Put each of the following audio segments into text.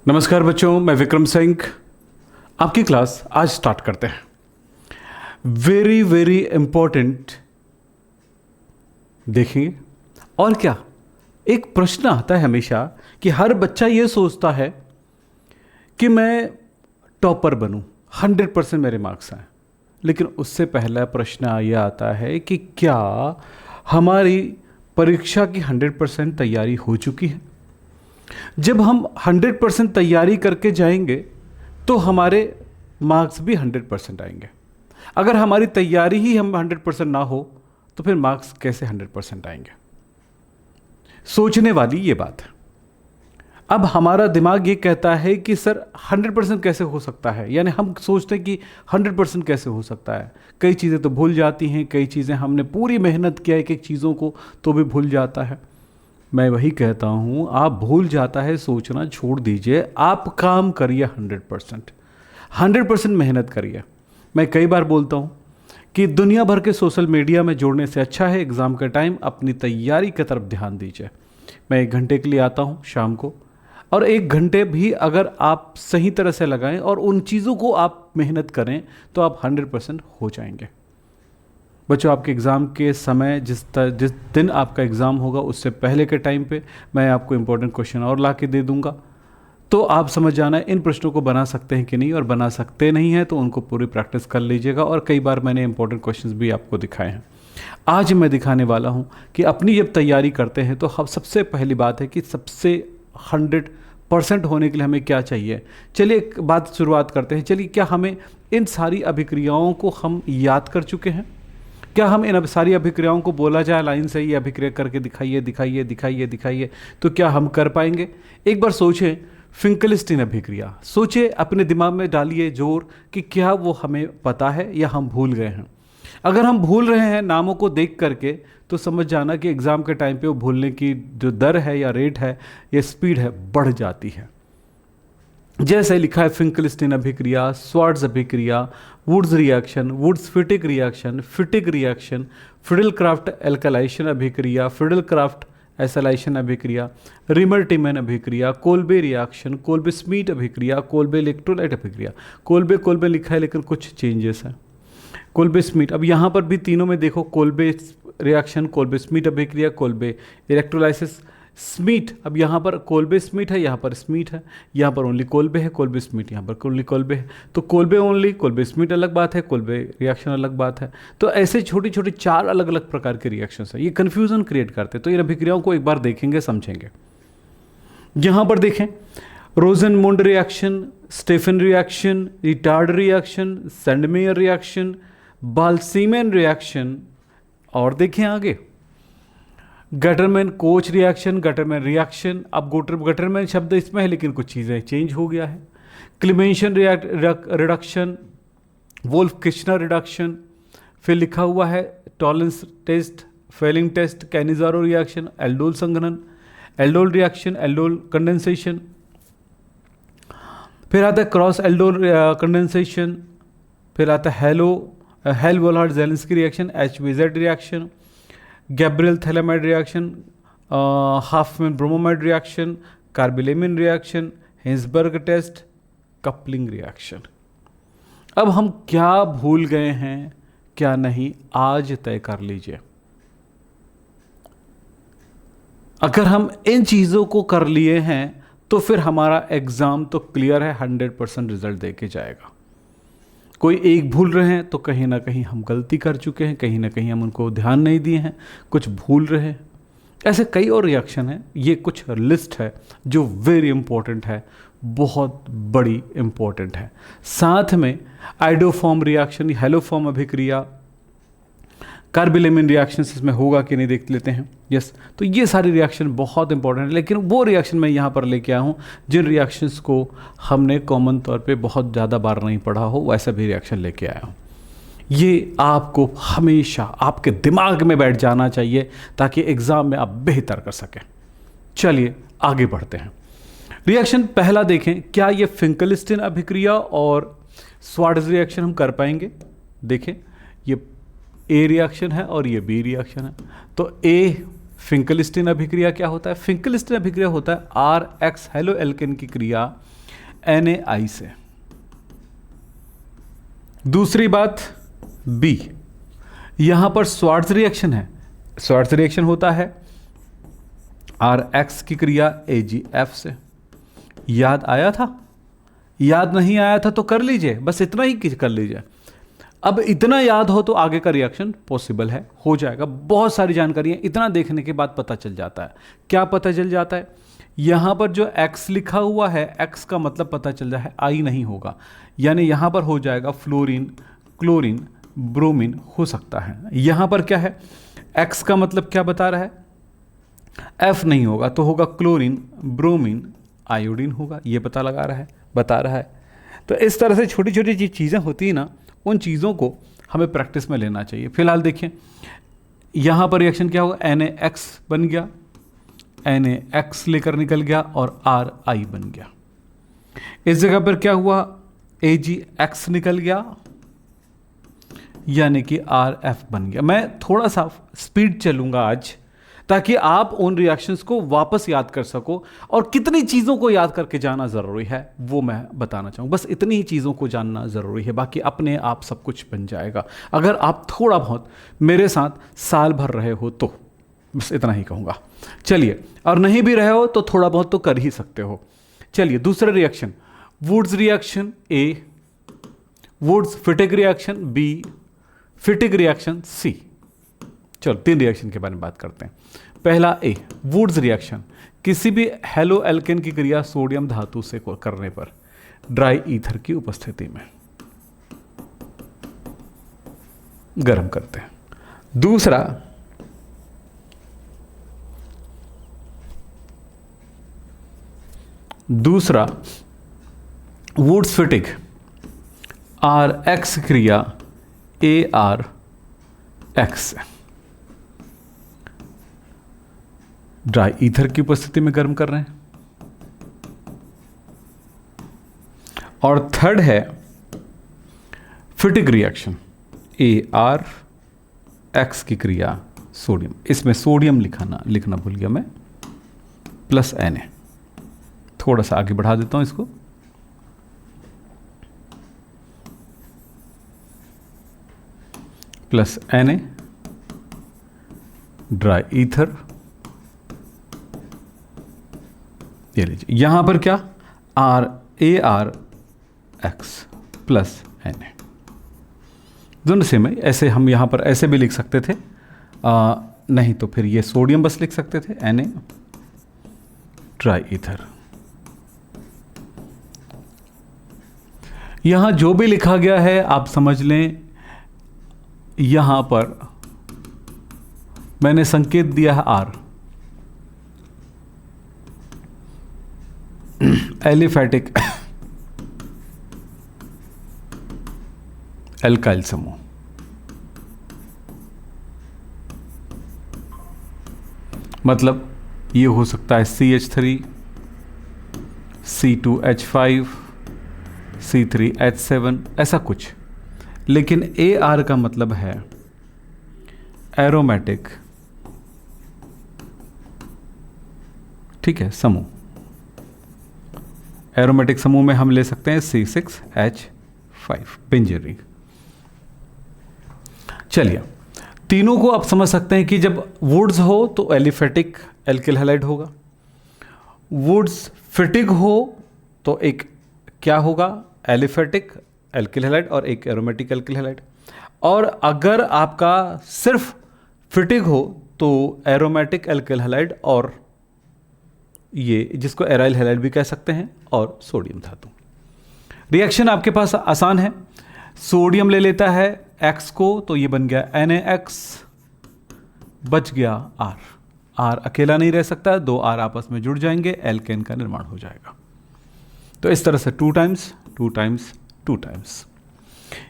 नमस्कार बच्चों, मैं विक्रम सिंह आपकी क्लास आज स्टार्ट करते हैं। वेरी वेरी इंपॉर्टेंट देखेंगे। और क्या, एक प्रश्न आता है हमेशा कि हर बच्चा ये सोचता है कि मैं टॉपर बनूं, 100% मेरे मार्क्स आए। लेकिन उससे पहला प्रश्न ये आता है कि क्या हमारी परीक्षा की 100% तैयारी हो चुकी है? जब हम 100% तैयारी करके जाएंगे तो हमारे मार्क्स भी 100% आएंगे। अगर हमारी तैयारी ही हम 100% ना हो तो फिर मार्क्स कैसे 100% आएंगे? सोचने वाली ये बात है। अब हमारा दिमाग ये कहता है कि सर 100% कैसे हो सकता है, यानी हम सोचते हैं कि 100% कैसे हो सकता है। कई चीज़ें तो भूल जाती हैं, कई चीज़ें हमने पूरी मेहनत किया एक एक चीज़ों को तो भी भूल जाता है। मैं वही कहता हूँ, आप भूल जाता है सोचना छोड़ दीजिए, आप काम करिए 100% मेहनत करिए। मैं कई बार बोलता हूँ कि दुनिया भर के सोशल मीडिया में जोड़ने से अच्छा है एग्ज़ाम के टाइम अपनी तैयारी की तरफ ध्यान दीजिए। मैं 1 घंटे के लिए आता हूँ शाम को, और 1 घंटे भी अगर आप सही तरह से लगाएं और उन चीज़ों को आप मेहनत करें तो आप 100% हो जाएंगे। बच्चों, आपके एग्ज़ाम के समय जिस दिन आपका एग्ज़ाम होगा उससे पहले के टाइम पे मैं आपको इम्पोर्टेंट क्वेश्चन और ला के दे दूँगा, तो आप समझ जाना इन प्रश्नों को बना सकते हैं कि नहीं, और बना सकते नहीं हैं तो उनको पूरी प्रैक्टिस कर लीजिएगा। और कई बार मैंने इंपॉर्टेंट क्वेश्चंस भी आपको दिखाए हैं। आज मैं दिखाने वाला हूँ कि अपनी जब तैयारी करते हैं तो हम सबसे पहली बात है कि सबसे 100% होने के लिए हमें क्या चाहिए। चलिए एक बात शुरुआत करते हैं। चलिए, क्या हमें इन सारी अभिक्रियाओं को हम याद कर चुके हैं? क्या हम इन सारी अभिक्रियाओं को बोला जाए लाइन से, ये अभिक्रिया करके दिखाइए दिखाइए दिखाइए दिखाइए, तो क्या हम कर पाएंगे? एक बार सोचें, फिंकलस्टीन अभिक्रिया सोचिए, अपने दिमाग में डालिए जोर कि क्या वो हमें पता है या हम भूल गए हैं। अगर हम भूल रहे हैं नामों को देख करके तो समझ जाना कि एग्ज़ाम के टाइम पे वो भूलने की जो दर है या रेट है या स्पीड है बढ़ जाती है। जैसे लिखा है फिंकलस्टीन अभिक्रिया, स्वार्ट्ज अभिक्रिया, Wurtz reaction, Wurtz Fittig reaction, Fittig reaction, Friedel-Crafts alkylation अभिक्रिया, फ्रिडल-क्राफ्ट एसाइलेशन अभिक्रिया, रिमर-टिमन अभिक्रिया, कोल्बे रिएक्शन, कोल्बे-स्मीट अभिक्रिया, कोल्बे इलेक्ट्रोलाइट अभिक्रिया। कोल्बे कोल्बे लिखा है लेकिन कुछ चेंजेस हैं। कोल्बे-स्मीट, अब यहाँ पर भी तीनों में देखो, कोल्बे रिएक्शन, कोल्बे-स्मीट अभिक्रिया, कोल्बे इलेक्ट्रोलाइसिस, स्मीट। अब यहाँ पर कोल्बे स्मीट है, यहाँ पर स्मीट है, यहाँ पर ओनली कोल्बे है, कोल्बे स्मीट यहाँ पर ओनली कोल्बे है। तो कोल्बे ओनली, कोल्बे स्मीट अलग बात है, कोल्बे रिएक्शन अलग बात है। तो ऐसे छोटी छोटी 4 अलग अलग प्रकार के रिएक्शंस है, ये कन्फ्यूजन क्रिएट करते हैं। तो इन अभिक्रियाओं को एक बार देखेंगे, समझेंगे। यहाँ पर देखें, रोजनमुंड रिएक्शन, स्टेफन रिएक्शन, रिटार्ड रिएक्शन, सैंडमेयर रिएक्शन, बाल्सीमैन रिएक्शन, और देखें आगे Gattermann Koch reaction, Gattermann reaction. अब गटरमैन शब्द इसमें है लेकिन कुछ चीज़ें चेंज हो गया है। Clemmensen reduction, Wolff Kishner reduction, फिर लिखा हुआ है Tollens test, Fehling test, Cannizzaro reaction, aldol संघनन, एल्डोल रिएक्शन, एल्डोल कंडेंसेशन, फिर आता है क्रॉस एल्डोल कंडेंसेशन, फिर आता है Hell Volhard Zelinsky reaction, HVZ reaction, Gabriel phthalimide reaction, Hofmann bromamide reaction, carbylamine reaction, Hinsberg test, coupling reaction. अब हम क्या भूल गए हैं क्या नहीं, आज तय कर लीजिए। अगर हम इन चीज़ों को कर लिए हैं तो फिर हमारा एग्ज़ाम तो क्लियर है, 100% रिजल्ट दे के जाएगा। कोई एक भूल रहे हैं तो कहीं ना कहीं हम गलती कर चुके हैं, कहीं ना कहीं हम उनको ध्यान नहीं दिए हैं, कुछ भूल रहे हैं। ऐसे कई और रिएक्शन हैं, ये कुछ लिस्ट है जो वेरी इंपॉर्टेंट है, बहुत बड़ी इंपॉर्टेंट है। साथ में आइडोफॉर्म रिएक्शन, हेलोफॉर्म अभिक्रिया, कार्बिलेमिन रिएक्शन इसमें होगा कि नहीं देख लेते हैं। यस, तो ये सारी रिएक्शन बहुत इंपॉर्टेंट है, लेकिन वो रिएक्शन मैं यहाँ पर लेके आया हूँ जिन रिएक्शंस को हमने कॉमन तौर पे बहुत ज़्यादा बार नहीं पढ़ा हो, वैसा भी रिएक्शन लेके आया हूँ। ये आपको हमेशा आपके दिमाग में बैठ जाना चाहिए ताकि एग्ज़ाम में आप बेहतर कर सकें। चलिए आगे बढ़ते हैं। रिएक्शन पहला देखें, क्या ये फिंकलस्टीन अभिक्रिया और स्वार्ट्ज रिएक्शन हम कर पाएंगे? देखें, ये ए रिएक्शन है और ये बी रिएक्शन है। तो ए फिंकलस्टीन अभिक्रिया क्या होता है? फिंकलस्टीन अभिक्रिया होता है RX हेलो एल्केन की क्रिया NaI से। दूसरी बात B, यहां पर स्वार्ट्ज रिएक्शन है। स्वार्ट्ज रिएक्शन होता है RX की क्रिया AgF से। याद आया था? याद नहीं आया था तो कर लीजिए, बस इतना ही कर लीजिए। अब इतना याद हो तो आगे का रिएक्शन पॉसिबल है, हो जाएगा। बहुत सारी जानकारी है, इतना देखने के बाद पता चल जाता है। क्या पता चल जाता है? यहां पर जो X लिखा हुआ है, X का मतलब पता चल रहा है I नहीं होगा, यानी यहां पर हो जाएगा फ्लोरीन, क्लोरीन, ब्रोमीन हो सकता है। यहां पर क्या है? X का मतलब क्या बता रहा है? F नहीं होगा तो होगा क्लोरीन, ब्रोमीन, आयोडीन होगा। ये पता लगा रहा है, बता रहा है। तो इस तरह से छोटी छोटी जो चीज़ें होती हैं ना, उन चीज़ों को हमें प्रैक्टिस में लेना चाहिए। फिलहाल देखिए यहाँ पर रिएक्शन क्या होगा, NaX बन गया, NaX लेकर निकल गया और RI बन गया। इस जगह पर क्या हुआ, AgX निकल गया, यानी कि RF बन गया। मैं थोड़ा सा स्पीड चलूंगा आज, ताकि आप उन रिएक्शंस को वापस याद कर सको, और कितनी चीज़ों को याद करके जाना ज़रूरी है वो मैं बताना चाहूँ। बस इतनी ही चीज़ों को जानना ज़रूरी है, बाकी अपने आप सब कुछ बन जाएगा अगर आप थोड़ा बहुत मेरे साथ साल भर रहे हो तो। बस इतना ही कहूँगा। चलिए, और नहीं भी रहे हो तो थोड़ा बहुत तो कर ही सकते हो। चलिए, दूसरा reaction, Wurtz reaction A, Wurtz Fittig reaction B, Fittig reaction C। चलो 3 रिएक्शन के बारे में बात करते हैं। पहला A, वुड्स रिएक्शन, किसी भी हेलो एल्केन की क्रिया सोडियम धातु से करने पर ड्राई ईथर की उपस्थिति में गर्म करते हैं। दूसरा वुड्स फिटिक, RX क्रिया ARX ड्राई ईथर की उपस्थिति में गर्म कर रहे हैं। और थर्ड है फिटिक रिएक्शन ARX की क्रिया सोडियम, इसमें सोडियम लिखना भूल गया मैं, प्लस Na। थोड़ा सा आगे बढ़ा देता हूं इसको, प्लस Na, ड्राई ईथर। ये लीजिए, यहां पर क्या, ARX प्लस Na, दोनों सेम है। ऐसे हम यहां पर ऐसे भी लिख सकते थे, नहीं तो फिर ये सोडियम बस लिख सकते थे, Na, ड्राई ईथर। यहां जो भी लिखा गया है आप समझ लें, यहां पर मैंने संकेत दिया है R, एलिफैटिक एल्काइल समूह। मतलब ये हो सकता है CH3, C2H5, C3H7, ऐसा कुछ। लेकिन AR का मतलब है एरोमेटिक, ठीक है, समूह। एरोमेटिक समूह में हम ले सकते हैं C6H5, बेंजीन रिंग। चलिए, तीनों को आप समझ सकते हैं कि जब वुड्स हो तो एलिफेटिक एल्किल हैलाइड होगा, वुड्स फिटिक हो तो एक क्या होगा, एलिफेटिक एल्किल हैलाइड और एक एरोमेटिक एल्किल हैलाइड। और अगर आपका सिर्फ फिटिक हो तो एरोमेटिक एल्किल हैलाइड, और ये जिसको एराइल हैलाइड भी कह सकते हैं, और सोडियम धातु। रिएक्शन आपके पास आसान है, सोडियम ले लेता है X को तो ये बन गया NaX, बच गया R। R अकेला नहीं रह सकता, 2 R आपस में जुड़ जाएंगे, एल्केन का निर्माण हो जाएगा। तो इस तरह से 2 टाइम्स 2 टाइम्स 2 टाइम्स।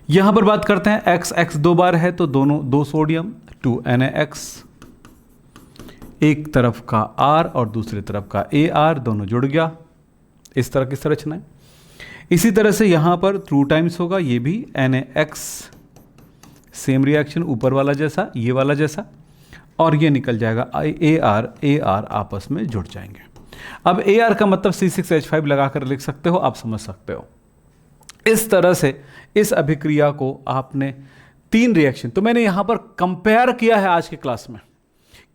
यहां पर बात करते हैं X 2 बार है तो दोनों 2 सोडियम, 2 NaX, एक तरफ का R और दूसरी तरफ का AR, दोनों जुड़ गया। इस तरह की संरचना है। इसी तरह से यहां पर 2 टाइम्स होगा, ये भी NaX, सेम रिएक्शन, ऊपर वाला जैसा, ये वाला जैसा, और ये निकल जाएगा AR आपस में जुड़ जाएंगे। अब AR का मतलब C6H5 लगाकर लिख सकते हो, आप समझ सकते हो। इस तरह से इस अभिक्रिया को आपने 3 रिएक्शन, तो मैंने यहां पर कंपेयर किया है आज के क्लास में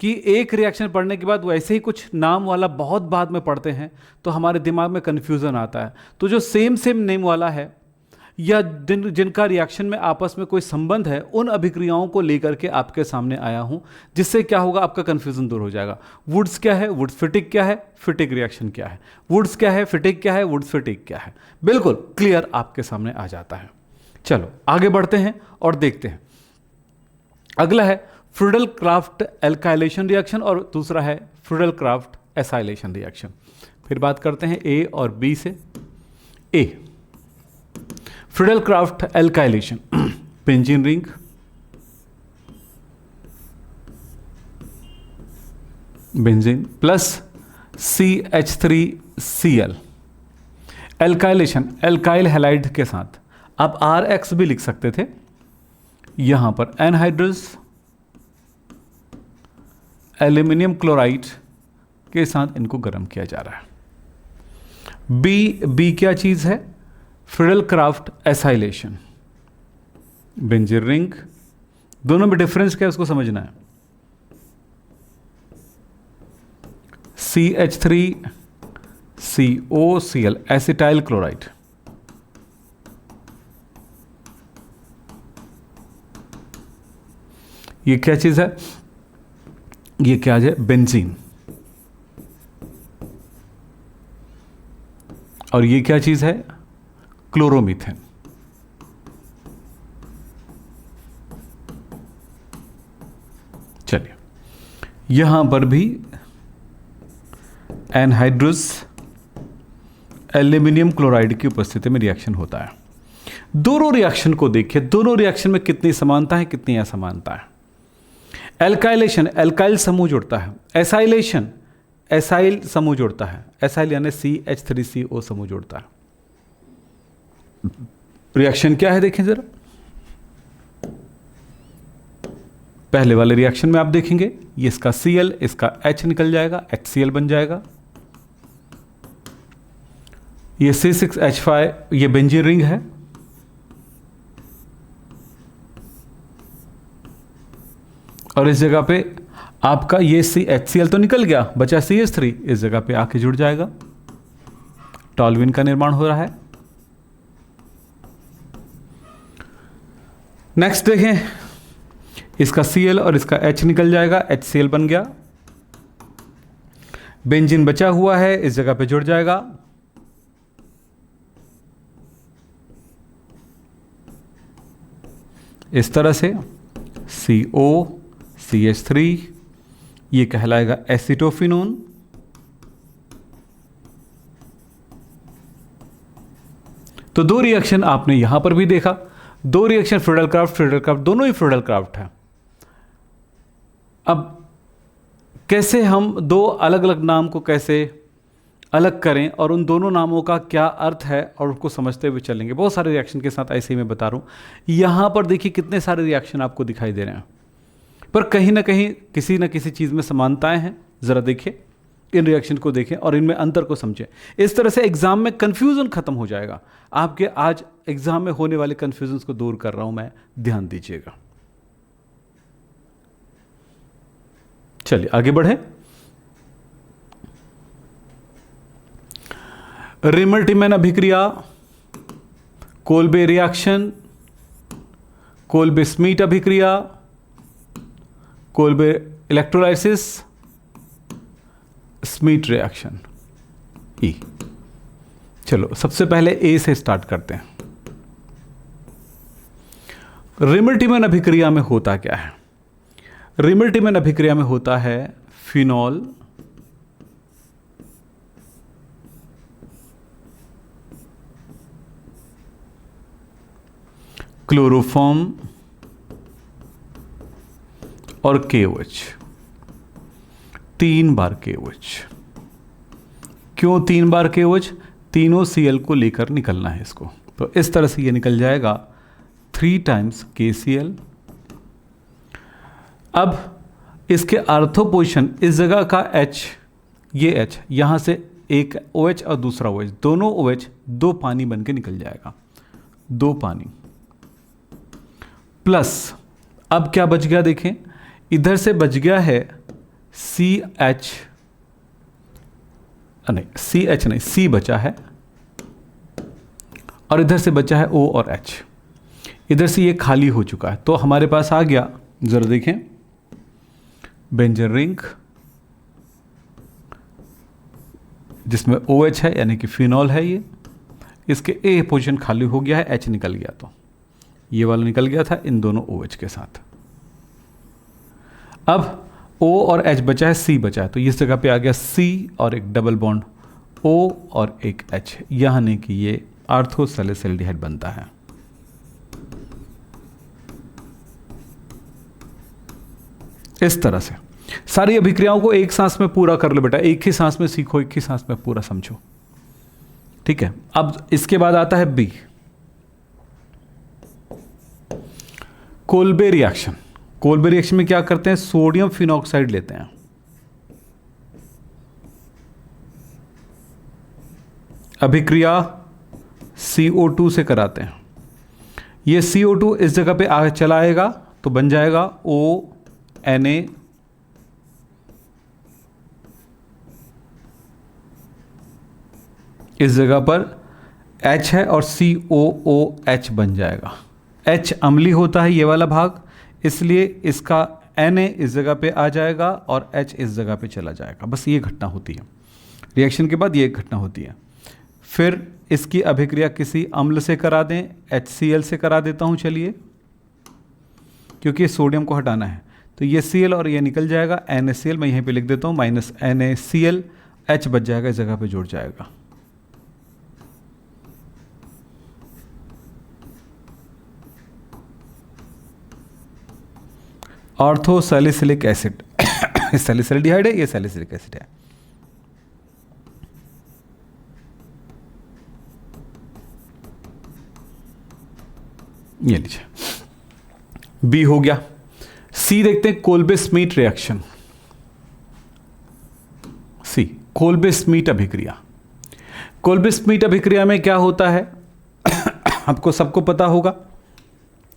कि एक रिएक्शन पढ़ने के बाद वैसे ही कुछ नाम वाला बहुत बाद में पढ़ते हैं तो हमारे दिमाग में कन्फ्यूज़न आता है। तो जो सेम नेम वाला है या जिनका रिएक्शन में आपस में कोई संबंध है, उन अभिक्रियाओं को लेकर के आपके सामने आया हूं, जिससे क्या होगा, आपका कन्फ्यूज़न दूर हो जाएगा। वुड्स क्या है, वुड्स फिटिक क्या है, फिटिक रिएक्शन क्या है, वुड्स क्या है, फिटिक क्या है, वुड्स फिटिक क्या है, बिल्कुल क्लियर आपके सामने आ जाता है। चलो आगे बढ़ते हैं और देखते हैं। अगला है फ्रीडल क्राफ्ट एल्काइलेशन रिएक्शन और दूसरा है फ्रीडल क्राफ्ट एसाइलेशन रिएक्शन। फिर बात करते हैं ए और बी से। A, Friedel Crafts alkylation, benzene ring, benzene plus CH3Cl, alkylation alkyl halide के साथ। आप RX भी लिख सकते थे। यहां पर एनहाइड्रस एल्यूमिनियम क्लोराइड के साथ इनको गर्म किया जा रहा है। बी क्या चीज है, Friedel Crafts acylation, benzene ring. दोनों में डिफरेंस क्या है उसको समझना है। CH3COCl एसिटाइल क्लोराइड, ये क्या चीज है, ये क्या है, बेंजीन। और ये क्या चीज है, क्लोरोमीथेन। चलिए यहां पर भी एनहाइड्रस एल्यूमिनियम क्लोराइड की उपस्थिति में रिएक्शन होता है। दोनों रिएक्शन को देखिए, दोनों रिएक्शन में कितनी समानता है, कितनी असमानता है। एल्काइलेशन एल्काइल समूह जुड़ता है, एसाइलेशन एसाइल समूह जुड़ता है, एसाइल यानी CH3CO समूह जुड़ता है। रिएक्शन क्या है देखें जरा। पहले वाले रिएक्शन में आप देखेंगे ये इसका Cl, इसका H निकल जाएगा, HCl बन जाएगा। ये C6H5, ये बेंजीन रिंग है। और इस जगह पे आपका ये HCl तो निकल गया, बचा CH3, इस जगह पे आके जुड़ जाएगा, टॉल्यूइन का निर्माण हो रहा है। नेक्स्ट देखें, इसका Cl और इसका H निकल जाएगा, HCl बन गया। बेंजीन बचा हुआ है, इस जगह पे जुड़ जाएगा। इस तरह से CO CH3, ये कहलाएगा एसिटोफिनोन। तो दो रिएक्शन आपने यहां पर भी देखा, दो रिएक्शन फ्रीडल क्राफ्ट दोनों ही फ्रीडल क्राफ्ट है। अब कैसे हम दो अलग अलग नाम को कैसे अलग करें और उन दोनों नामों का क्या अर्थ है और उसको समझते हुए चलेंगे। बहुत सारे रिएक्शन के साथ ऐसे ही मैं बता रहा हूं। यहां पर देखिए कितने सारे रिएक्शन आपको दिखाई दे रहे हैं, पर कहीं ना कहीं किसी न किसी चीज़ में समानताएं हैं। ज़रा देखिए, इन रिएक्शन को देखें और इनमें अंतर को समझें। इस तरह से एग्जाम में कन्फ्यूज़न खत्म हो जाएगा। आपके आज एग्जाम में होने वाले कन्फ्यूजन को दूर कर रहा हूं मैं, ध्यान दीजिएगा। चलिए आगे बढ़े। रिमल्टीमैन अभिक्रिया, कोल्बे रिएक्शन, कोल्बे स्मीट अभिक्रिया, कोल्बे इलेक्ट्रोलाइसिस, स्मीट रिएक्शन, ई। चलो सबसे पहले ए से स्टार्ट करते हैं। रिमल्टीमैन अभिक्रिया में होता क्या है? रिमल्टीमैन अभिक्रिया में होता है फिनॉल, क्लोरोफॉर्म और KOH, 3 बार KOH। क्यों 3 बार KOH? तीनों Cl को लेकर निकलना है इसको, तो इस तरह से ये निकल जाएगा 3 टाइम्स KCl। अब इसके आर्थो पोजीशन, इस जगह का H ये H, यहाँ से एक OH और दूसरा OH, दोनों OH दो पानी बन के निकल जाएगा, दो पानी प्लस, अब क्या बच गया देखें, इधर से बच गया है CH, नहीं CH नहीं, C बचा है और इधर से बचा है O और H, इधर से ये खाली हो चुका है। तो हमारे पास आ गया, जरा देखें, बेंजीन रिंग जिसमें OH है यानी कि फिनॉल है, ये इसके A पोजीशन खाली हो गया है, H निकल गया, तो ये वाला निकल गया था इन दोनों OH के साथ। अब O और H बचा है, C बचा है, तो इस जगह पे आ गया C और एक डबल बॉन्ड O और एक H, यानी कि ये ऑर्थोसैलिसिल्डिहाइड बनता है। इस तरह से सारी अभिक्रियाओं को एक सांस में पूरा कर लो बेटा, एक ही सांस में सीखो, एक ही सांस में पूरा समझो, ठीक है। अब इसके बाद आता है B, Kolbe reaction. Kolbe reaction में क्या करते हैं, सोडियम फिनॉक्साइड लेते हैं, अभिक्रिया CO2 से कराते हैं, ये CO2 इस जगह पे आगे चला आएगा तो बन जाएगा ONA, इस जगह पर H है और COOH बन जाएगा। H अम्लीय होता है ये वाला भाग, इसलिए इसका Na इस जगह पे आ जाएगा और H इस जगह पे चला जाएगा। बस ये घटना होती है रिएक्शन के बाद, ये घटना होती है। फिर इसकी अभिक्रिया किसी अम्ल से करा दें, HCl से करा देता हूँ, चलिए, क्योंकि सोडियम को हटाना है, तो ये Cl और ये निकल जाएगा, NaCl मैं यहीं पे लिख देता हूँ, माइनस NaCl, H बच जाएगा, इस जगह पे जुड़ जाएगा। ऑर्थोसैलिसिलिक एसिड सैलिसिल्डिहाइड है, ये सैलिसिलिक एसिड है। ये लीजिए, बी हो गया। सी देखते हैं, कोल्बे स्मीट रिएक्शन। सी, कोल्बे स्मीट अभिक्रिया। कोल्बे स्मीट अभिक्रिया में क्या होता है आपको सबको पता होगा,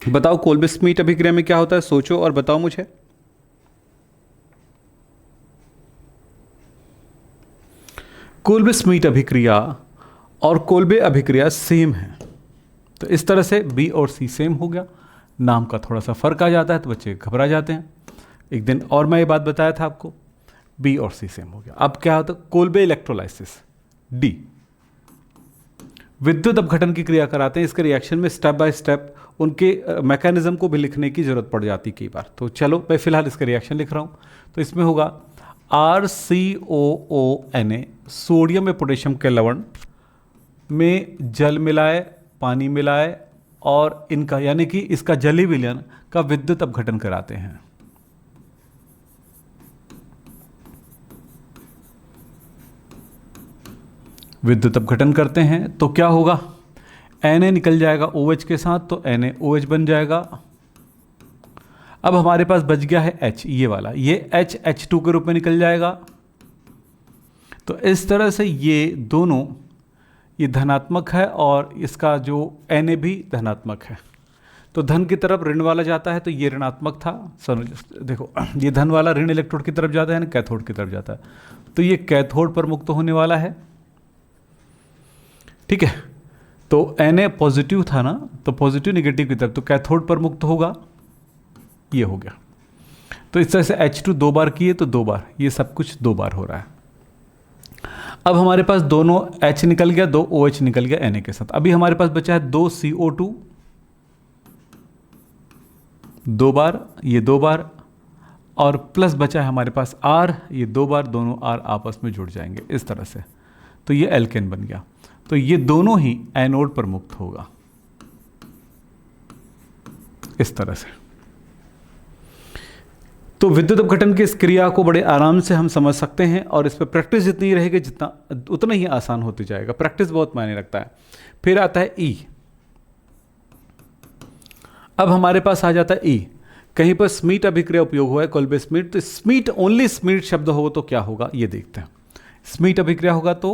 बताओ कोल्बे स्मीट अभिक्रिया में क्या होता है, सोचो और बताओ मुझे। कोल्बे स्मीट अभिक्रिया और कोल्बे अभिक्रिया सेम है, तो इस तरह से बी और सी सेम हो गया, नाम का थोड़ा सा फर्क आ जाता है तो बच्चे घबरा जाते हैं। एक दिन और मैं ये बात बताया था आपको, बी और सी सेम हो गया। अब क्या होता है, कोल्बे इलेक्ट्रोलाइसिस। डी, विद्युत अपघटन की क्रिया कराते हैं। इसके रिएक्शन में स्टेप बाय स्टेप उनके मैकेनिज्म को भी लिखने की जरूरत पड़ जाती कई बार, तो चलो मैं फिलहाल इसका रिएक्शन लिख रहा हूँ। तो इसमें होगा RCOONA, सोडियम में पोटेशियम के लवण में जल मिलाए, पानी मिलाए और इनका यानी कि इसका जलीय विलयन का विद्युत अपघटन कराते हैं। विद्युत अपघटन करते हैं तो क्या होगा, Na निकल जाएगा OH के साथ, तो NaOH बन जाएगा। अब हमारे पास बच गया है H, ये वाला, ये H H2 के रूप में निकल जाएगा। तो इस तरह से ये दोनों, ये धनात्मक है और इसका जो Na भी धनात्मक है, तो धन की तरफ ऋण वाला जाता है, तो ये ऋणात्मक था। देखो ये धन वाला ऋण इलेक्ट्रोड की तरफ जाता है ना, कैथोड की तरफ जाता है, तो ये कैथोड पर मुक्त होने वाला है, ठीक है। तो Na पॉजिटिव था ना, तो पॉजिटिव निगेटिव की तरफ, तो कैथोड पर मुक्त होगा, ये हो गया। तो इस तरह से H2 दो बार किए तो दो बार, ये सब कुछ दो बार हो रहा है। अब हमारे पास दोनों H निकल गया, दो OH निकल गया Na के साथ। अभी हमारे पास बचा है दो CO2, दो बार, ये दो बार, और प्लस बचा है हमारे पास R, ये दो बार, दोनों R आपस में जुड़ जाएंगे इस तरह से, तो ये एल्केन बन गया। तो ये दोनों ही एनोड पर मुक्त होगा इस तरह से। तो विद्युत अपघटन की इस क्रिया को बड़े आराम से हम समझ सकते हैं, और इस पर प्रैक्टिस जितनी रहेगी जितना उतना ही आसान होती जाएगा। प्रैक्टिस बहुत मायने रखता है। फिर आता है ई। अब हमारे पास आ जाता है ई। कहीं पर स्मीट अभिक्रिया उपयोग हुआ है, कोल्बे स्मीट, तो स्मीट, ओनली स्मीट शब्द हो तो क्या होगा ये देखते हैं। स्मीट अभिक्रिया होगा तो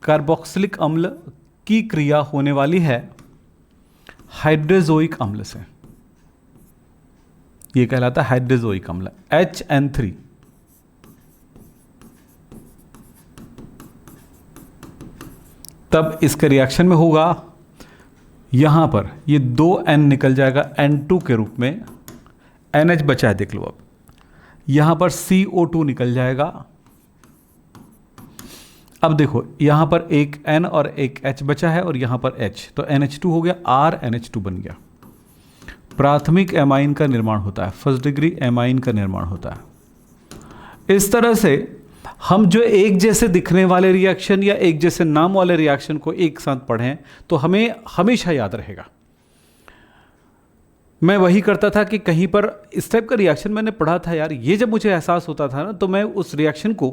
कार्बोक्सिलिक अम्ल की क्रिया होने वाली है हाइड्रोजोइक अम्ल से, यह कहलाता है हाइड्रोजोइक अम्ल HN3। तब इसके रिएक्शन में होगा, यहां पर ये 2N निकल जाएगा N2 के रूप में, NH बचा है देख लो। अब यहां पर CO2 निकल जाएगा। अब देखो यहां पर एक N और एक H बचा है और यहां पर H, तो NH2 हो गया, RNH2 बन गया। प्राथमिक एमाइन का निर्माण होता है, फर्स्ट डिग्री एमाइन का निर्माण होता है। इस तरह से हम जो एक जैसे दिखने वाले रिएक्शन या एक जैसे नाम वाले रिएक्शन को एक साथ पढ़ें तो हमें हमेशा याद रहेगा। मैं वही करता था कि कहीं पर इस टाइप का रिएक्शन मैंने पढ़ा था यार, ये जब मुझे एहसास होता था ना, तो मैं उस रिएक्शन को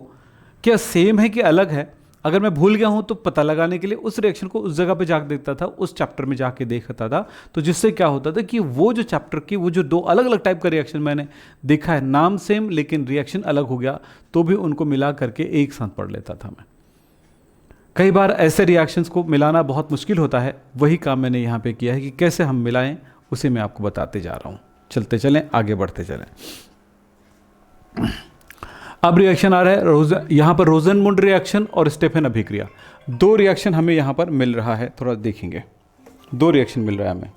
क्या सेम है कि अलग है, अगर मैं भूल गया हूं तो पता लगाने के लिए उस रिएक्शन को उस जगह पे जाके देखता था, उस चैप्टर में जाके देखता था। तो जिससे क्या होता था कि वो जो चैप्टर की वो जो दो अलग अलग टाइप का रिएक्शन मैंने देखा है, नाम सेम लेकिन रिएक्शन अलग हो गया, तो भी उनको मिला करके एक साथ पढ़ लेता था मैं। कई बार ऐसे रिएक्शंस को मिलाना बहुत मुश्किल होता है, वही काम मैंने यहाँ पे किया है कि कैसे हम मिलाएं, उसे मैं आपको बताते जा रहा हूँ। चलते चलें, आगे बढ़ते चलें। अब रिएक्शन आ रहा है यहाँ पर रोजनमुंड रिएक्शन और स्टेफन अभिक्रिया, दो रिएक्शन हमें यहाँ पर मिल रहा है, थोड़ा देखेंगे। दो रिएक्शन मिल रहा है हमें।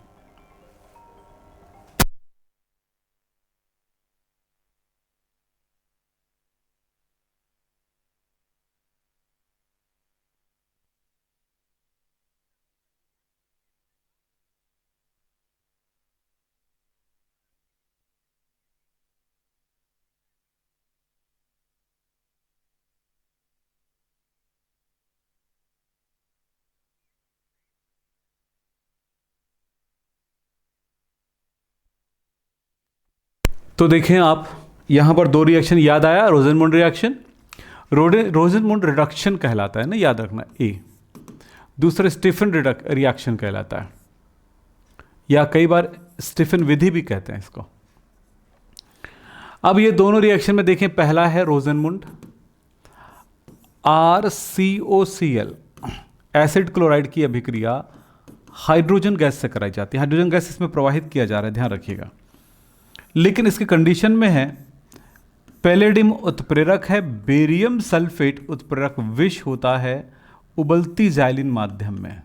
तो देखें आप यहाँ पर दो रिएक्शन याद आया, रोजनमुंड रिएक्शन, रोजनमुंड रिडक्शन कहलाता है ना, याद रखना ए। दूसरा स्टीफन रिएक्शन कहलाता है, या कई बार स्टीफन विधि भी कहते हैं इसको। अब ये दोनों रिएक्शन में देखें, पहला है रोजनमुंड, RCOCl एसिड क्लोराइड की अभिक्रिया हाइड्रोजन गैस से कराई जाती है। हाइड्रोजन गैस इसमें प्रवाहित किया जा रहा है, ध्यान रखिएगा। लेकिन इसके कंडीशन में है पैलेडियम उत्प्रेरक है, बेरियम सल्फेट उत्प्रेरक विष होता है उबलती जाइलिन माध्यम में।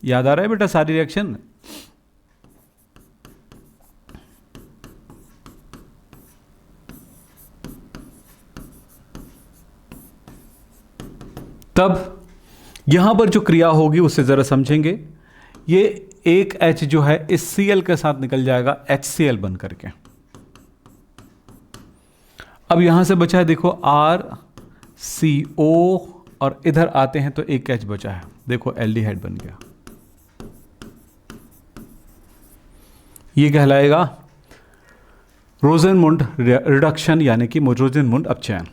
याद आ रहा है बेटा सारी रिएक्शन? तब यहां पर जो क्रिया होगी उसे जरा समझेंगे। ये एक H जो है इस Cl के साथ निकल जाएगा HCl बन करके। अब यहां से बचा है देखो RCO, और इधर आते हैं तो एक H बचा है, देखो एल्डिहाइड बन गया। ये कहलाएगा रोजनमुंड रिडक्शन, यानी कि रोजनमुंड अपचयन।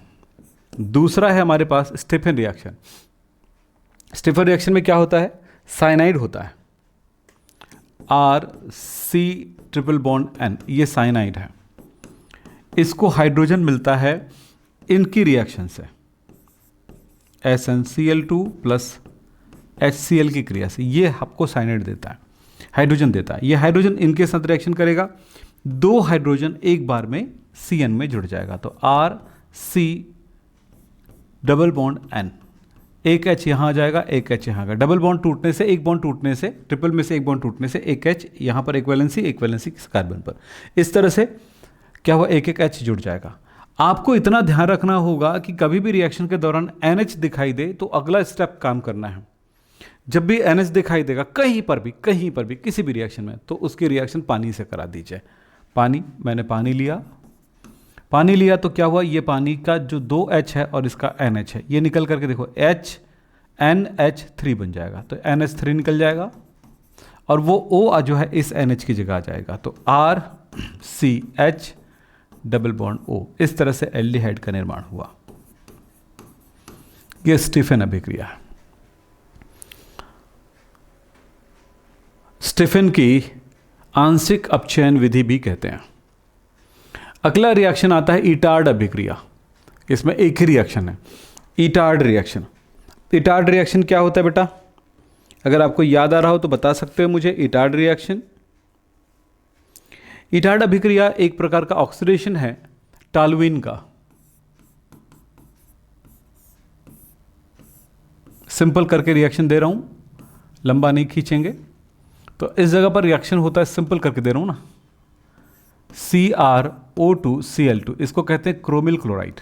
दूसरा है हमारे पास स्टीफन रिएक्शन। स्टीफन रिएक्शन में क्या होता है? साइनाइड होता है, RC�BN, ये साइनाइड है। इसको हाइड्रोजन मिलता है इनकी रिएक्शन से, SnCl2 प्लस HCl की क्रिया से, ये आपको साइनाइड देता है, हाइड्रोजन देता है। ये हाइड्रोजन इनके साथ रिएक्शन करेगा, दो हाइड्रोजन एक बार में Cn में जुड़ जाएगा, तो RC�BN, एक H यहाँ आ जाएगा, एक H यहाँ का, डबल बॉन्ड टूटने से, एक बॉन्ड टूटने से, ट्रिपल में से एक बॉन्ड टूटने से एक H यहाँ पर, एक वैलेंसी कार्बन पर। इस तरह से क्या हुआ, एक एक H जुड़ जाएगा। आपको इतना ध्यान रखना होगा कि कभी भी रिएक्शन के दौरान NH दिखाई दे तो अगला स्टेप काम करना है। जब भी NH दिखाई देगा कहीं पर भी किसी भी रिएक्शन में, तो उसकी रिएक्शन पानी से करा दीजिए। पानी, मैंने पानी लिया तो क्या हुआ, ये पानी का जो 2H है और इसका NH है, ये निकल करके देखो NH3 बन जाएगा, तो NH3 निकल जाएगा और वो O जो है इस NH की जगह आ जाएगा, तो RCH�O। इस तरह से एल्डिहाइड का निर्माण हुआ। यह स्टीफन अभिक्रिया है। स्टीफन की आंशिक अपचयन विधि भी कहते हैं। अगला रिएक्शन आता है इटार्ड अभिक्रिया। इसमें एक ही रिएक्शन है, इटार्ड रिएक्शन। इटार्ड रिएक्शन क्या होता है बेटा? अगर आपको याद आ रहा हो तो बता सकते हो मुझे। इटार्ड रिएक्शन, इटार्ड अभिक्रिया एक प्रकार का ऑक्सीडेशन है टॉल्यूइन का। सिंपल करके रिएक्शन दे रहा हूं, लंबा नहीं खींचेंगे। तो इस जगह पर रिएक्शन होता है, सिंपल करके दे रहा हूं ना, CrO2Cl2, इसको कहते हैं क्रोमिल क्लोराइड।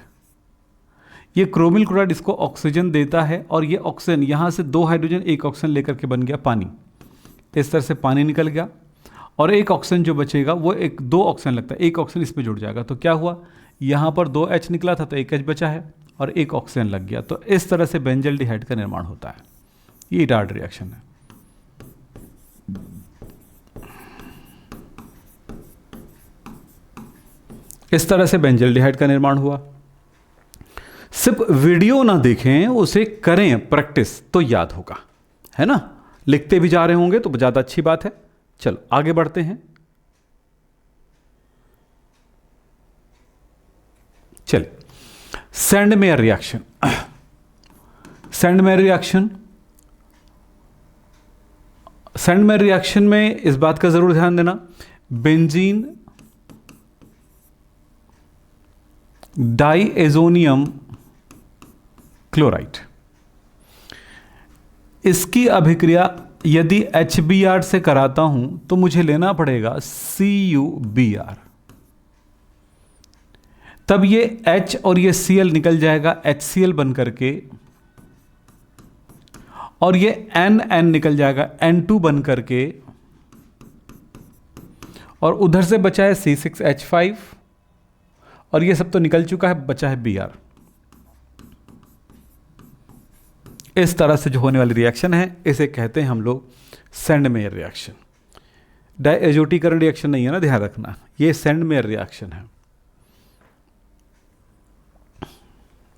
ये क्रोमिल क्लोराइड इसको ऑक्सीजन देता है, और ये ऑक्सीजन यहां से 2 हाइड्रोजन 1 ऑक्सीजन लेकर के बन गया पानी। इस तरह से पानी निकल गया, और एक ऑक्सीजन जो बचेगा वो 2 ऑक्सीजन लगता है, 1 ऑक्सीजन इसमें जुड़ जाएगा। तो क्या हुआ, यहां पर 2 H निकला था तो 1 H बचा है, और 1 ऑक्सीजन लग गया। तो इस तरह से बेंजल्डिहाइड का निर्माण होता है। ये इटार्ड रिएक्शन है। इस तरह से बेंजल्डिहाइड का निर्माण हुआ। सिर्फ वीडियो ना देखें, उसे करें प्रैक्टिस तो याद होगा, है ना। लिखते भी जा रहे होंगे तो ज्यादा अच्छी बात है। चलो आगे बढ़ते हैं। चलिए, Sandmeyer reaction. Sandmeyer reaction, Sandmeyer reaction में इस बात का जरूर ध्यान देना, बेंजीन डाइएजोनियम क्लोराइड, इसकी अभिक्रिया यदि HBr से कराता हूं तो मुझे लेना पड़ेगा CuBr। तब ये H और ये Cl निकल जाएगा HCl बन करके, और ये NN निकल जाएगा N2 बन करके, और उधर से बचा है C6H5, और ये सब तो निकल चुका है, बचा है Br। इस तरह से जो होने वाली रिएक्शन है इसे कहते हैं हम लोग सैंडमेयर रिएक्शन। डायएजोटीकरण रिएक्शन नहीं है ना, ध्यान रखना, ये सैंडमेयर रिएक्शन है।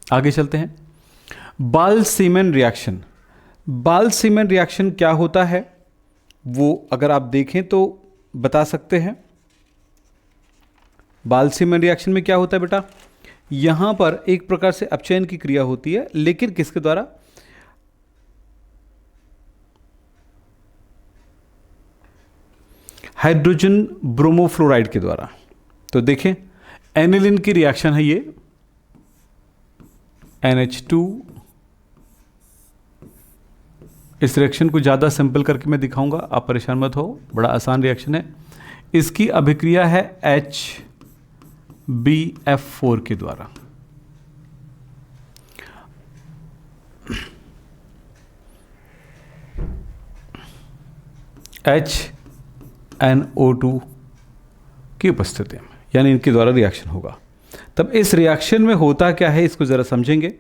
आगे चलते हैं। बाल-सीमेन रिएक्शन। बाल-सीमेन रिएक्शन क्या होता है वो अगर आप देखें तो बता सकते हैं। बाल-सीमेन रिएक्शन में क्या होता है बेटा, यहां पर एक प्रकार से अपचयन की क्रिया होती है, लेकिन किसके द्वारा, हाइड्रोजन ब्रोमोफ्लोराइड के द्वारा। तो देखें, एनिलीन की रिएक्शन है ये, NH2। इस रिएक्शन को ज़्यादा सिंपल करके मैं दिखाऊंगा, आप परेशान मत हो, बड़ा आसान रिएक्शन है। इसकी अभिक्रिया है HbF4 के द्वारा। HNO2 की उपस्थिति में, यानी इनके द्वारा रिएक्शन होगा। तब इस रिएक्शन में होता क्या है इसको जरा समझेंगे।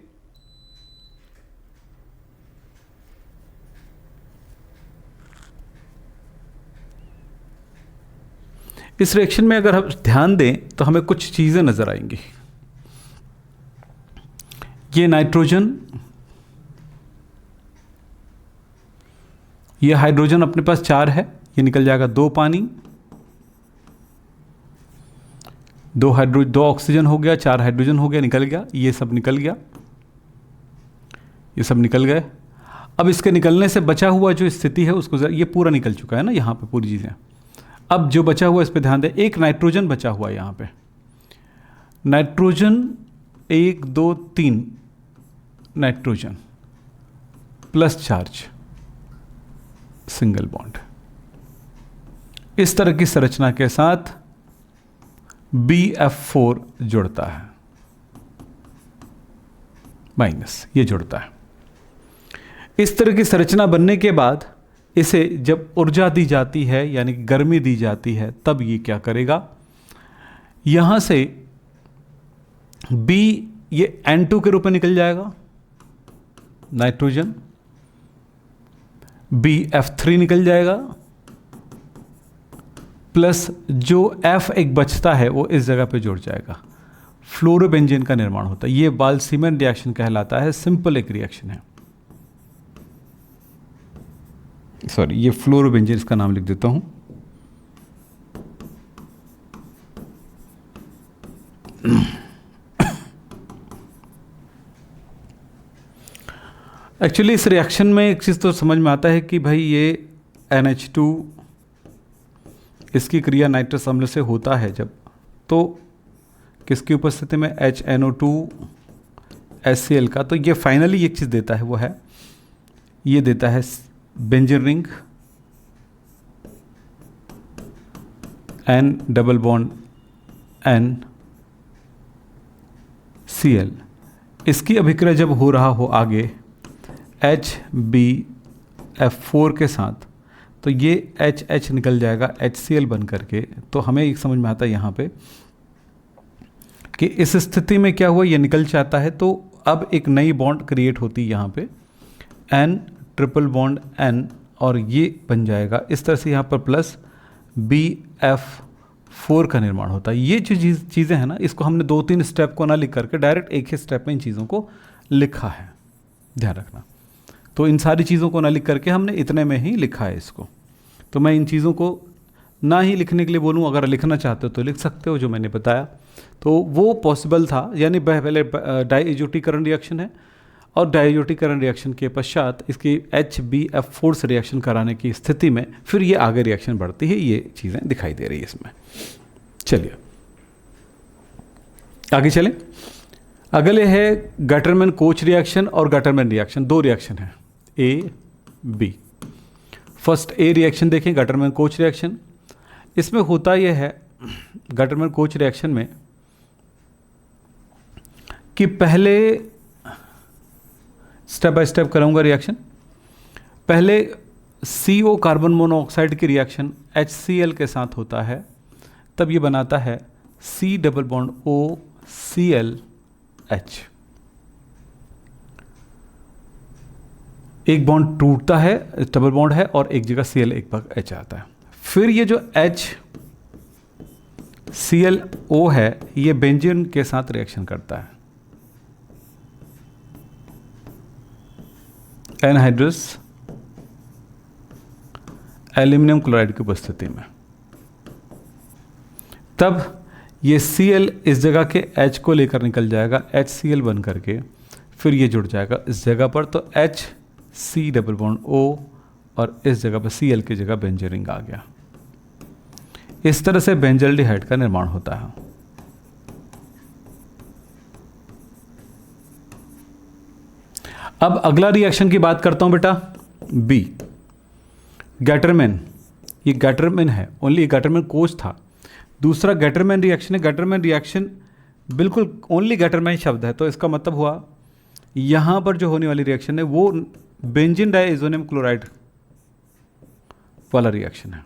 इस रिएक्शन में अगर हम ध्यान दें तो हमें कुछ चीजें नजर आएंगी। ये नाइट्रोजन, ये हाइड्रोजन अपने पास 4 है, ये निकल जाएगा 2 पानी, 2 ऑक्सीजन हो गया, 4 हाइड्रोजन हो गया, निकल गया, ये सब निकल गया, ये सब निकल गए। अब इसके निकलने से बचा हुआ जो स्थिति है उसको, ये पूरा निकल चुका है ना यहाँ पे पूरी चीजें। अब जो बचा हुआ इस पे ध्यान दें, एक नाइट्रोजन बचा हुआ है यहाँ पे, nitrogen 1 2 3 nitrogen plus charge, single bond. इस तरह की संरचना के साथ BF4 जुड़ता है, माइनस ये जुड़ता है। इस तरह की संरचना बनने के बाद इसे जब ऊर्जा दी जाती है यानी गर्मी दी जाती है, तब ये क्या करेगा, यहां से B ये N2 के रूप में निकल जाएगा, नाइट्रोजन, BF3 निकल जाएगा, प्लस जो F एक बचता है वो इस जगह पे जुड़ जाएगा, फ्लोरोबेंजीन का निर्माण होता है। ये बाल-सीमेन रिएक्शन कहलाता है, सिंपल एक रिएक्शन है। सॉरी, ये फ्लोरोबेंजीन, इसका नाम लिख देता हूं। एक्चुअली इस रिएक्शन में एक चीज़ तो समझ में आता है कि भाई ये NH2 इसकी क्रिया नाइट्रस अम्ल से होता है जब, तो किसकी उपस्थिति में HNO2 HCl का, तो ये फाइनली एक चीज़ देता है, वो है ये देता है benzene ring N double bond NCl। इसकी अभिक्रिया जब हो रहा हो आगे HbF4 के साथ, तो ये HH निकल जाएगा HCl बन करके। तो हमें एक समझ में आता है यहाँ पे कि इस स्थिति में क्या हुआ, ये निकल जाता है, तो अब एक नई बॉन्ड क्रिएट होती है यहाँ पे N ट्रिपल बॉन्ड N, और ये बन जाएगा इस तरह से यहाँ पर प्लस BF4 का निर्माण होता है। ये जो चीज़ें हैं ना, इसको हमने 2-3 स्टेप को ना लिख करके डायरेक्ट एक ही स्टेप में इन चीज़ों को लिखा है, ध्यान रखना। तो इन सारी चीज़ों को ना लिख करके हमने इतने में ही लिखा है इसको। तो मैं इन चीज़ों को ना ही लिखने के लिए बोलूँ, अगर लिखना चाहते हो तो लिख सकते हो जो मैंने बताया, तो वो पॉसिबल था। यानी पहले डाइएजोटीकरण रिएक्शन है, और डाइएजोटीकरण रिएक्शन के पश्चात इसकी HbF4 से रिएक्शन कराने की स्थिति में फिर ये आगे रिएक्शन बढ़ती है। ये चीज़ें दिखाई दे रही है इसमें। चलिए आगे चलें। अगले है गटरमैन कोच रिएक्शन और गटरमैन रिएक्शन। 2 रिएक्शन है A B। First A reaction देखें, गटरमैन कोच रिएक्शन। इसमें होता यह है गटरमैन कोच रिएक्शन में कि पहले स्टेप बाय स्टेप कराऊंगा रिएक्शन। पहले CO कार्बन मोनोऑक्साइड की रिएक्शन HCl के साथ होता है, तब ये बनाता है C डबल बॉन्ड OClH। एक बॉन्ड टूटता है, डबल बॉन्ड है, और एक जगह Cl एक भाग H आता है। फिर ये जो HClO है, ये बेंजीन के साथ रिएक्शन करता है एनहाइड्रस एल्यूमिनियम क्लोराइड की उपस्थिति में। तब ये Cl इस जगह के H को लेकर निकल जाएगा, HCl बन करके फिर ये जुड़ जाएगा इस जगह पर, तो HC डबल बॉन्ड O, और इस जगह पर Cl की जगह बेंजीन रिंग आ गया। इस तरह से बेंजल्डिहाइड का निर्माण होता है। अब अगला रिएक्शन की बात करता हूं बेटा, B गैटरमैन। ये गैटरमैन है, ओनली गैटरमैन कोच था। दूसरा गैटरमैन रिएक्शन है। गैटरमैन रिएक्शन बिल्कुल ओनली गैटरमैन शब्द है, तो इसका मतलब हुआ यहां पर जो होने वाली रिएक्शन है वो बेंजीन डाइएज़ोनियम क्लोराइड वाला रिएक्शन है।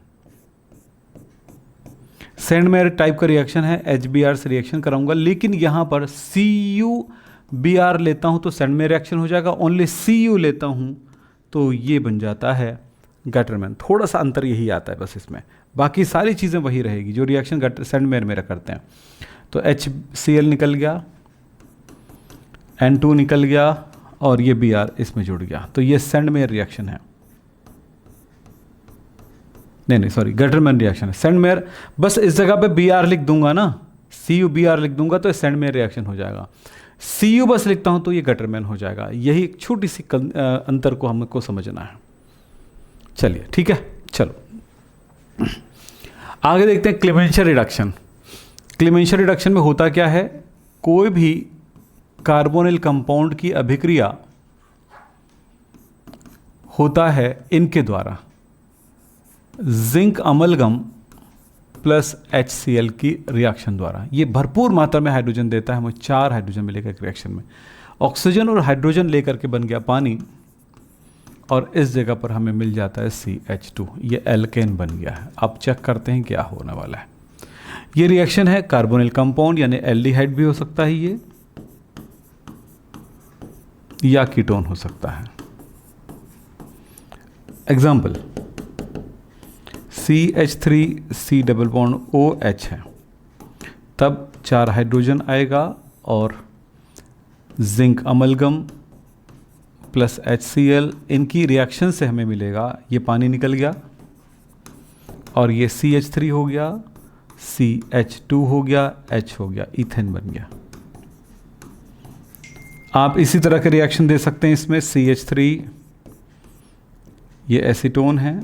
सेंडमेयर टाइप का रिएक्शन है, HBr से रिएक्शन कराऊंगा, लेकिन यहां पर CuBr लेता हूं तो सेंडमेयर रिएक्शन हो जाएगा। ओनली Cu लेता हूं तो ये बन जाता है गैटरमैन। थोड़ा सा अंतर यही आता है बस इसमें, बाकी सारी चीज़ें वही रहेगी जो रिएक्शन सेंडमेयर में करते हैं। तो HCl निकल गया, N2 निकल गया, और ये Br इसमें जुड़ गया, तो ये सेंडमेयर रिएक्शन है। नहीं सॉरी, गैटरमैन रिएक्शन है। सेंडमेयर बस इस जगह पे Br लिख दूंगा ना, CuBr लिख दूंगा तो सेंडमेयर रिएक्शन हो जाएगा। Cu बस लिखता हूं तो ये गैटरमैन हो जाएगा। यही एक छोटी सी अंतर को हमको समझना है। चलिए ठीक है, चलो आगे देखते हैं क्लेमेंशिया रिडक्शन। क्लेमेंशिया रिडक्शन में होता क्या है, कोई भी कार्बोनिल कंपाउंड की अभिक्रिया होता है इनके द्वारा, जिंक अमलगम प्लस HCl की रिएक्शन द्वारा। ये भरपूर मात्रा में हाइड्रोजन देता है हमें, 4 हाइड्रोजन मिलेगा एक रिएक्शन में। ऑक्सीजन और हाइड्रोजन लेकर के बन गया पानी, और इस जगह पर हमें मिल जाता है CH2, ये एल्केन बन गया है। अब चेक करते हैं क्या होने वाला है। ये रिएक्शन है कार्बोनिल कंपाउंड, यानी एल्डिहाइड भी हो सकता है ये, या कीटोन हो सकता है। Example, CH3C double bond OH है, तब 4 हाइड्रोजन आएगा, और जिंक अमलगम प्लस HCl, इनकी रिएक्शन से हमें मिलेगा, ये पानी निकल गया, और ये CH3 हो गया, CH2 हो गया, H हो गया, इथेन बन गया। आप इसी तरह के रिएक्शन दे सकते हैं इसमें। CH3 ये एसीटोन है,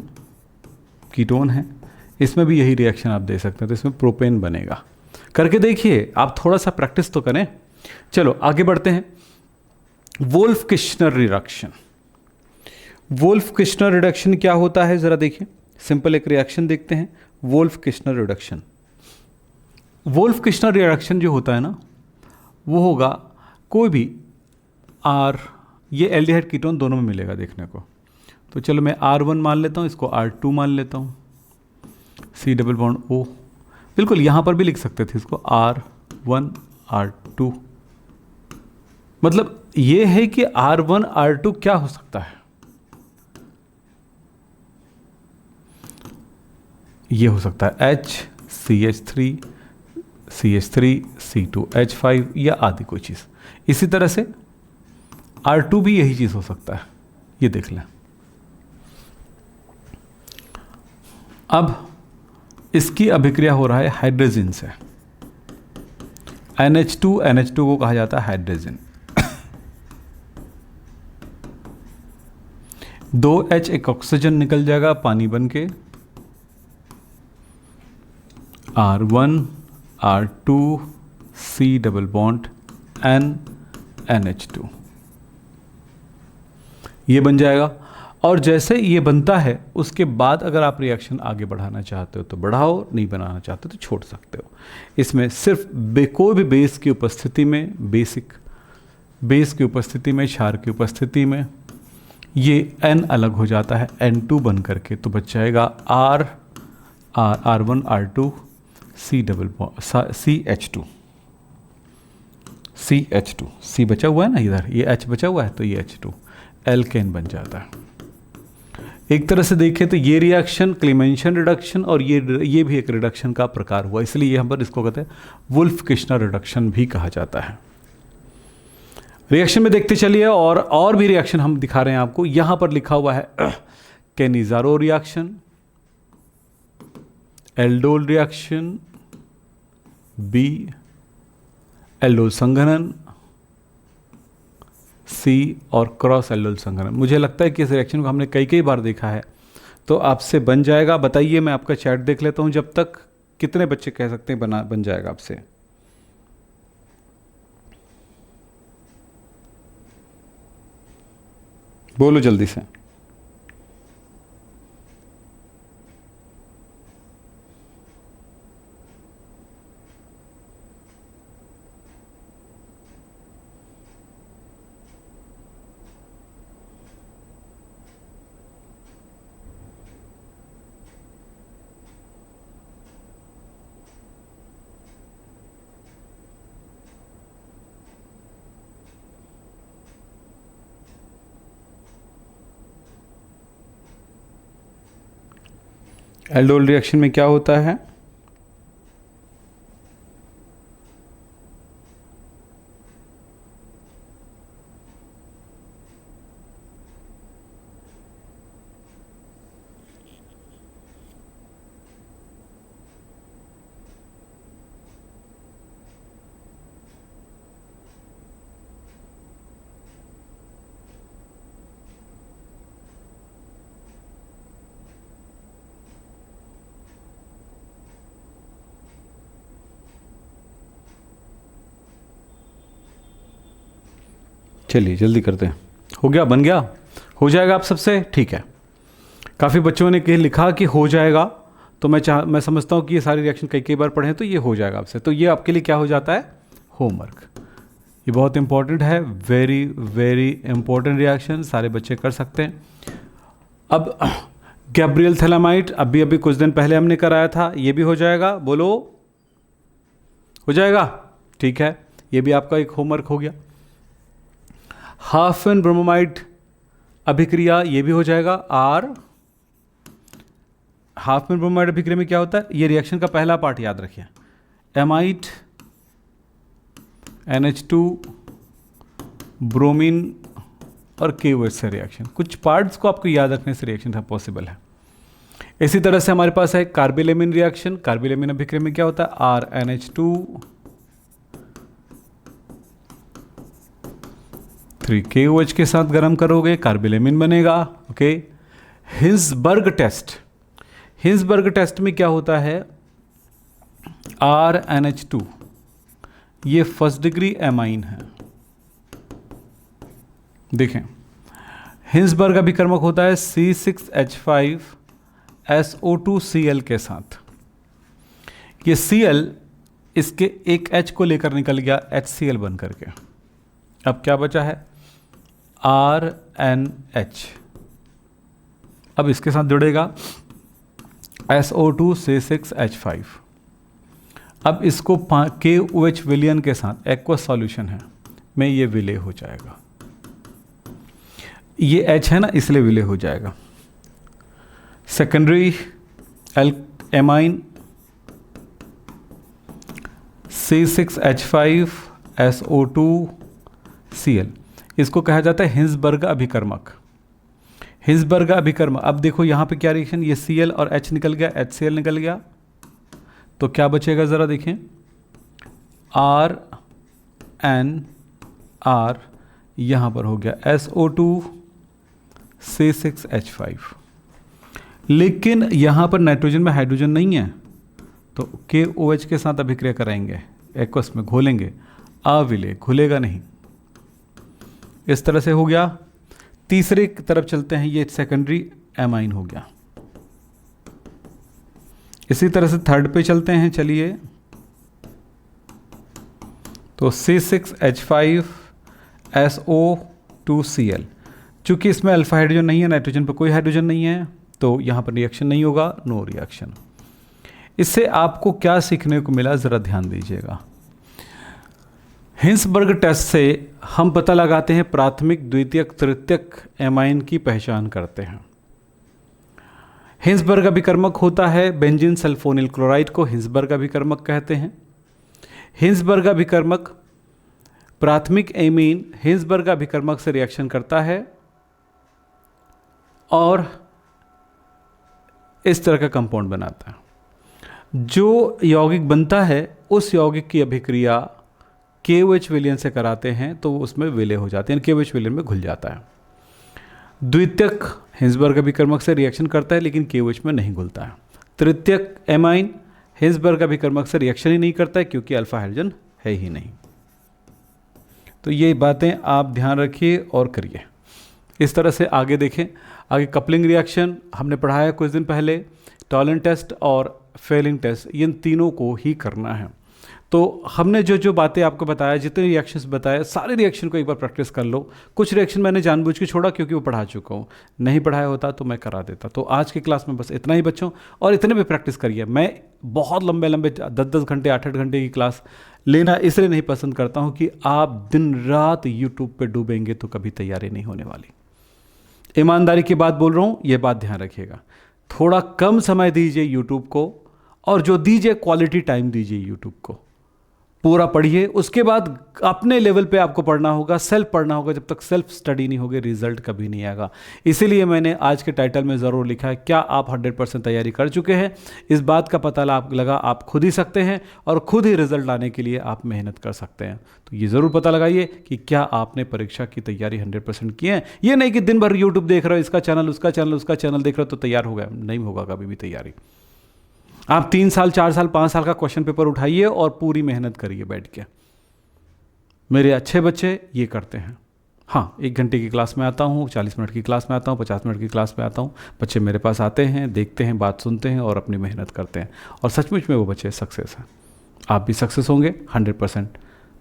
कीटोन है, इसमें भी यही रिएक्शन आप दे सकते हैं, तो इसमें प्रोपेन बनेगा। करके देखिए, आप थोड़ा सा प्रैक्टिस तो करें। चलो आगे बढ़ते हैं। Wolff Kishner reduction. Wolff Kishner reduction क्या होता है जरा देखिए। सिंपल एक रिएक्शन देखते हैं, Wolff Kishner reduction. Wolff Kishner reduction जो होता है ना, वो होगा कोई भी R, ये एल्डिहाइड कीटोन दोनों में मिलेगा देखने को। तो चलो मैं R1 मान लेता हूँ, इसको R2 मान लेता हूँ, C डबल बॉन्ड O। बिल्कुल यहाँ पर भी लिख सकते थे इसको R1 R2। मतलब ये है कि R1 R2 क्या हो सकता है, ये हो सकता है H CH3 CH3 C2H5 या आदि कोई चीज़। इसी तरह से R2 भी यही चीज़ हो सकता है, ये देख लें। अब इसकी अभिक्रिया हो रहा है हाइड्रोजन से। NH2 को कहा जाता है हाइड्रोजन। 2H एक ऑक्सीजन निकल जाएगा पानी बन के, R1 R2 C double bond NH2 ये बन जाएगा। और जैसे ये बनता है उसके बाद अगर आप रिएक्शन आगे बढ़ाना चाहते हो तो बढ़ाओ, नहीं बनाना चाहते तो छोड़ सकते हो। इसमें सिर्फ कोई भी बेस की उपस्थिति में, बेसिक बेस की उपस्थिति में, क्षार की उपस्थिति में ये N अलग हो जाता है N2 बन करके, तो बच जाएगा R1 R2 C double CH2 C बचा हुआ है ना इधर, ये H बचा हुआ है तो ये H2 एल्केन बन जाता है। एक तरह से देखें तो ये रिएक्शन क्लेमेंशन रिडक्शन और ये भी एक रिडक्शन का प्रकार हुआ, इसलिए यहाँ पर इसको कहते हैं वुल्फ किश्नर रिडक्शन भी कहा जाता है। रिएक्शन में देखते चलिए, और भी रिएक्शन हम दिखा रहे हैं आपको। यहाँ पर लिखा हुआ है Cannizzaro reaction, aldol reaction, B aldol संघनन, C और क्रॉस एल्डोल संघनन। मुझे लगता है कि इस रिएक्शन को हमने कई बार देखा है, तो आपसे बन जाएगा। बताइए, मैं आपका चैट देख लेता हूं जब तक। कितने बच्चे कह सकते हैं बन जाएगा आपसे? बोलो जल्दी से। एल्डोल रिएक्शन में क्या होता है? चलिए जल्दी करते हैं। हो गया, बन गया, हो जाएगा आप सबसे? ठीक है। काफ़ी बच्चों ने लिखा कि हो जाएगा, तो मैं समझता हूँ कि ये सारी रिएक्शन कई बार पढ़ें तो ये हो जाएगा आपसे। तो ये आपके लिए क्या हो जाता है? होमवर्क। ये बहुत इंपॉर्टेंट है, वेरी वेरी इंपॉर्टेंट रिएक्शन, सारे बच्चे कर सकते हैं। अब गैब्रियल थैलामाइड अभी कुछ दिन पहले हमने कराया था, ये भी हो जाएगा। बोलो, हो जाएगा? ठीक है, ये भी आपका एक होमवर्क हो गया। हाफेन ब्रोमोमाइड अभिक्रिया, ये भी हो जाएगा। हाफेन ब्रोमोमाइड अभिक्रिया में क्या होता है? ये रिएक्शन का पहला पार्ट याद रखिए, एमाइड NH2 ब्रोमीन और KOH से रिएक्शन। कुछ पार्ट्स को आपको याद रखने से रिएक्शन था पॉसिबल है। इसी तरह से हमारे पास है कार्बिलेमिन रिएक्शन। कार्बिलेमिन अभिक्रिया में क्या होता है? RNH2 3 KOH के साथ गर्म करोगे, कार्बिलेमिन बनेगा। Okay, Hinsberg test, Hinsberg test में क्या होता है, RNH2 ये फर्स्ट डिग्री एमाइन है। देखें, हिंसबर्ग अभिकर्मक होता है C6H5SO2Cl के साथ। ये Cl इसके एक H को लेकर निकल गया HCl बन करके। अब क्या बचा है, RNH। अब इसके साथ जुड़ेगा SO2 C6H5। अब इसको KOH विलयन के साथ एक्वस सॉल्यूशन है में ये विलय हो जाएगा। ये H है ना, इसलिए विलय हो जाएगा। सेकेंडरी एमाइन C6H5SO2Cl, इसको कहा जाता है हिंसबर्ग अभिकर्मक। हिंसबर्ग अभिकर्मक, अब देखो यहाँ पे क्या रिएक्शन, ये Cl और H निकल गया, HCl निकल गया, तो क्या बचेगा ज़रा देखें, RNR यहाँ पर हो गया SO2 C6H5। लेकिन यहाँ पर नाइट्रोजन में हाइड्रोजन नहीं है, तो KOH के साथ अभिक्रिया कराएंगे, एक्वस में घोलेंगे, अविलय, घुलेगा नहीं। इस तरह से हो गया। तीसरे की तरफ चलते हैं, ये सेकेंडरी एमाइन हो गया। इसी तरह से थर्ड पे चलते हैं, चलिए। तो C6H5SO2Cl, चूंकि इसमें अल्फा हाइड्रोजन नहीं है, नाइट्रोजन पर कोई हाइड्रोजन नहीं है, तो यहाँ पर रिएक्शन नहीं होगा, नो रिएक्शन। इससे आपको क्या सीखने को मिला, ज़रा ध्यान दीजिएगा। हिंसबर्ग टेस्ट से हम पता लगाते हैं प्राथमिक, द्वितीयक, तृतीयक एमाइन की पहचान करते हैं। हिंसबर्ग अभिकर्मक होता है बेंजीन सल्फोनिल क्लोराइड को हिंसबर्ग अभिकर्मक कहते हैं। हिंसबर्ग अभिकर्मक प्राथमिक एमीन हिंसबर्ग अभिकर्मक से रिएक्शन करता है और इस तरह का कंपाउंड बनाता है। जो यौगिक बनता है उस यौगिक की अभिक्रिया KOH विलयन से कराते हैं तो उसमें विलय हो जाते हैं, KOH विलयन में घुल जाता है। द्वितीयक हिंसबर्ग अभिकर्मक से रिएक्शन करता है लेकिन KOH में नहीं घुलता है। तृतीयक एमाइन हिंसबर्ग अभिकर्मक से रिएक्शन ही नहीं करता है क्योंकि अल्फा हाइड्रोजन है ही नहीं। तो ये बातें आप ध्यान रखिए और करिए। इस तरह से आगे देखें, आगे कपलिंग रिएक्शन हमने पढ़ाया कुछ दिन पहले, टॉलेंट टेस्ट और फेलिंग टेस्ट, इन तीनों को ही करना है। तो हमने जो जो बातें आपको बताया, जितने रिएक्शंस बताए, सारे रिएक्शन को एक बार प्रैक्टिस कर लो। कुछ रिएक्शन मैंने जानबूझ के छोड़ा क्योंकि वो पढ़ा चुका हूँ, नहीं पढ़ाया होता तो मैं करा देता। तो आज की क्लास में बस इतना ही बच्चों, और इतने में प्रैक्टिस करिए। मैं बहुत लंबे 10-10 घंटे 8-8 घंटे की क्लास लेना इसलिए नहीं पसंद करता हूँ कि आप दिन रात यूट्यूब पर डूबेंगे तो कभी तैयारी नहीं होने वाली। ईमानदारी की बात बोल रहा हूँ, ये बात ध्यान रखिएगा। थोड़ा कम समय दीजिए यूट्यूब को, और जो दीजिए क्वालिटी टाइम दीजिए यूट्यूब को। पूरा पढ़िए, उसके बाद अपने लेवल पे आपको पढ़ना होगा, सेल्फ पढ़ना होगा। जब तक सेल्फ स्टडी नहीं होगी रिजल्ट कभी नहीं आएगा। इसीलिए मैंने आज के टाइटल में ज़रूर लिखा है, क्या आप 100% तैयारी कर चुके हैं? इस बात का पता लगा आप खुद ही सकते हैं और खुद ही रिजल्ट लाने के लिए आप मेहनत कर सकते हैं। तो ये ज़रूर पता लगाइए कि क्या आपने परीक्षा की तैयारी 100% की है। ये नहीं कि दिन भर यूट्यूब देख रहे हो, इसका चैनल उसका चैनल देख रहे हो तो तैयार हो गया, नहीं होगा कभी भी तैयारी। आप 3 साल 4 साल 5 साल का क्वेश्चन पेपर उठाइए और पूरी मेहनत करिए बैठ के। मेरे अच्छे बच्चे ये करते हैं। हाँ, 1 घंटे की क्लास में आता हूँ, 40 मिनट की क्लास में आता हूँ, 50 मिनट की क्लास में आता हूँ। बच्चे मेरे पास आते हैं, देखते हैं, बात सुनते हैं और अपनी मेहनत करते हैं, और सचमुच में वो बच्चे सक्सेस हैं। आप भी सक्सेस होंगे 100%।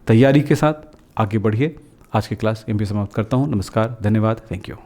तैयारी के साथ आगे बढ़िए। आज की क्लास यहीं पे समाप्त करता हूँ। नमस्कार, धन्यवाद, थैंक यू।